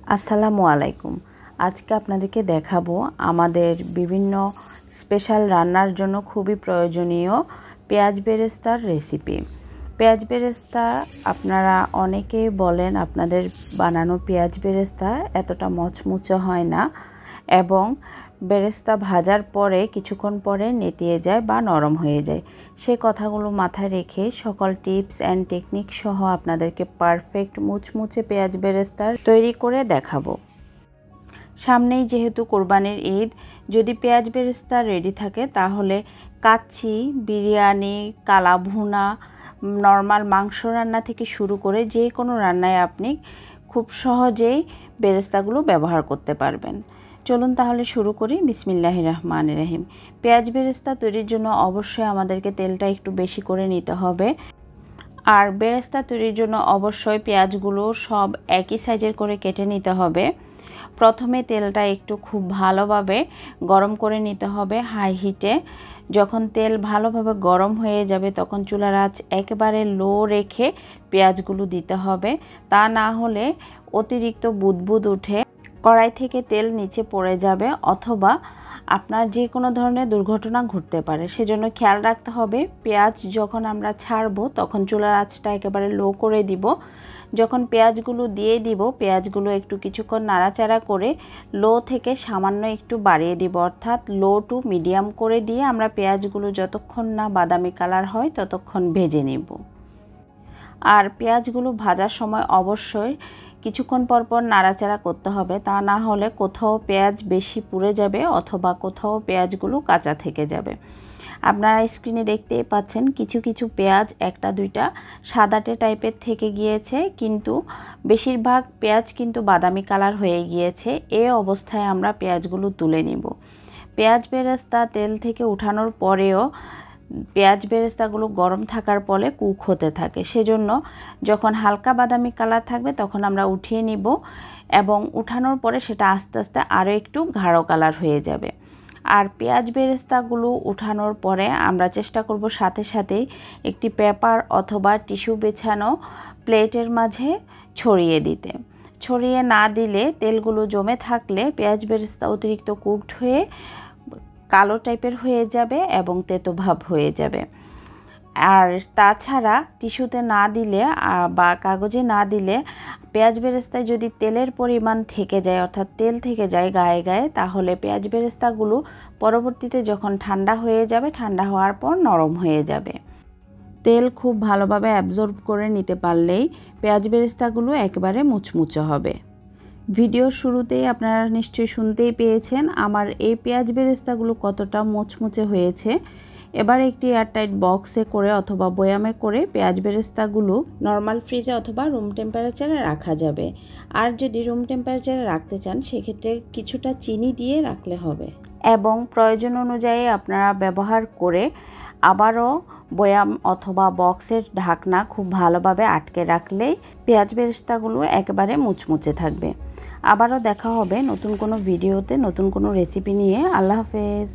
আসসালামু আলাইকুম। আজকে আপনাদেরকে দেখাবো আমাদের বিভিন্ন স্পেশাল রান্নার জন্য খুবই প্রয়োজনীয় পেঁয়াজ বেরেস্তার রেসিপি। পেঁয়াজ বেরেস্তা আপনারা অনেকেই বলেন আপনাদের বানানো পেঁয়াজ বেরেস্তা এতটা মচমুচে হয় না এবং বেরেস্তা ভাজার পরে কিছুক্ষণ পরে নেতিয়ে যায় বা নরম হয়ে যায়। সে কথাগুলো মাথায় রেখে সকল টিপস অ্যান্ড টেকনিক সহ আপনাদেরকে পারফেক্ট মুচমুচে পেঁয়াজ বেরেস্তা তৈরি করে দেখাবো। সামনেই যেহেতু কোরবানির ঈদ, যদি পেঁয়াজ বেরেস্তা রেডি থাকে তাহলে কাচ্চি, বিরিয়ানি, কালা ভুনা, নর্মাল মাংস রান্না থেকে শুরু করে যে কোনো রান্নায় আপনি খুব সহজেই বেরেস্তাগুলো ব্যবহার করতে পারবেন। চলুন তাহলে শুরু করি। বিসমিল্লাহির রহমানির রহিম। পেঁয়াজ বেরেস্তা তৈরির জন্য অবশ্যই আমাদেরকে তেলটা একটু বেশি করে নিতে হবে। আর বেরেস্তা তৈরির জন্য অবশ্যই পেঁয়াজগুলো সব একই সাইজের করে কেটে নিতে হবে। প্রথমে তেলটা একটু খুব ভালোভাবে গরম করে নিতে হবে হাই হিটে। যখন তেল ভালোভাবে গরম হয়ে যাবে তখন চুলার আঁচ একেবারে লো রেখে পেঁয়াজগুলো দিতে হবে। তা না হলে অতিরিক্ত বুদবুদ উঠে কড়াই থেকে তেল নিচে পড়ে যাবে অথবা আপনার যে কোনো ধরনের দুর্ঘটনা ঘটতে পারে। সেজন্য খেয়াল রাখতে হবে পেঁয়াজ যখন আমরা ছাড়বো তখন চুলার আঁচটা একেবারে লো করে দিব। যখন পেঁয়াজগুলো দিয়ে দিব পেঁয়াজগুলো একটু কিছুক্ষণ নাড়াচাড়া করে লো থেকে সামান্য একটু বাড়িয়ে দিব, অর্থাৎ লো টু মিডিয়াম করে দিয়ে আমরা পেঁয়াজগুলো যতক্ষণ না বাদামি কালার হয় ততক্ষণ ভেজে নেব। আর পেঁয়াজগুলো ভাজার সময় অবশ্যই কিছুক্ষণ পর নাড়াচাড়া করতে হবে, তা না হলে কোথাও পেঁয়াজ বেশি পুড়ে যাবে অথবা কোথাও পেঁয়াজগুলো কাঁচা থেকে যাবে। আপনারা স্ক্রিনে দেখতেই পাচ্ছেন কিছু কিছু পেঁয়াজ একটা দুইটা সাদাটে টাইপের থেকে গিয়েছে, কিন্তু বেশিরভাগ পেঁয়াজ কিন্তু বাদামি কালার হয়ে গিয়েছে। এই অবস্থায় আমরা পেঁয়াজগুলো তুলে নিব। পেঁয়াজ বেরেস্তা তেল থেকে উঠানোর পরেও পেঁয়াজ বেরেস্তাগুলো গরম থাকার ফলে কুক হতে থাকে। সেজন্য যখন হালকা বাদামি কালার থাকবে তখন আমরা উঠিয়ে নিব এবং উঠানোর পরে সেটা আস্তে আস্তে আরও একটু গাঢ় কালার হয়ে যাবে। আর পেঁয়াজ বেরেস্তাগুলো উঠানোর পরে আমরা চেষ্টা করব সাথে সাথেই একটি পেপার অথবা টিস্যু বেছানো প্লেটের মাঝে ছড়িয়ে দিতে। ছড়িয়ে না দিলে তেলগুলো জমে থাকলে পেঁয়াজ বেরেস্তা অতিরিক্ত কুকড হয়ে কালো টাইপের হয়ে যাবে এবং তেতো ভাব হয়ে যাবে। আর তাছাড়া টিস্যুতে না দিলে বা কাগজে না দিলে পেঁয়াজ বেরেস্তায় যদি তেলের পরিমাণ থেকে যায়, অর্থাৎ তেল থেকে যায় গায়ে গায়ে, তাহলে পেঁয়াজ বেরেস্তাগুলো পরবর্তীতে যখন ঠান্ডা হয়ে যাবে, ঠান্ডা হওয়ার পর নরম হয়ে যাবে। তেল খুব ভালোভাবে অ্যাবজর্ব করে নিতে পারলেই পেঁয়াজ বেরেস্তাগুলো একেবারে মুচমুচে হবে। ভিডিওর শুরুতেই আপনারা নিশ্চয়ই শুনতেই পেয়েছেন আমার এই পেঁয়াজ বেরেস্তাগুলো কতটা মুচমুচে হয়েছে। এবার একটি এয়ারটাইট বক্সে করে অথবা বয়ামে করে পেঁয়াজ বেরেস্তাগুলো নর্মাল ফ্রিজে অথবা রুম টেম্পারেচারে রাখা যাবে। আর যদি রুম টেম্পারেচারে রাখতে চান সেক্ষেত্রে কিছুটা চিনি দিয়ে রাখলে হবে এবং প্রয়োজন অনুযায়ী আপনারা ব্যবহার করে আবারও বয়াম অথবা বক্সের ঢাকনা খুব ভালোভাবে আটকে রাখলেই পেঁয়াজ বেরেস্তাগুলো একেবারে মুচমুচে থাকবে। আবারও দেখা হবে নতুন কোনো ভিডিওতে নতুন কোনো রেসিপি নিয়ে। আল্লাহ হাফেজ।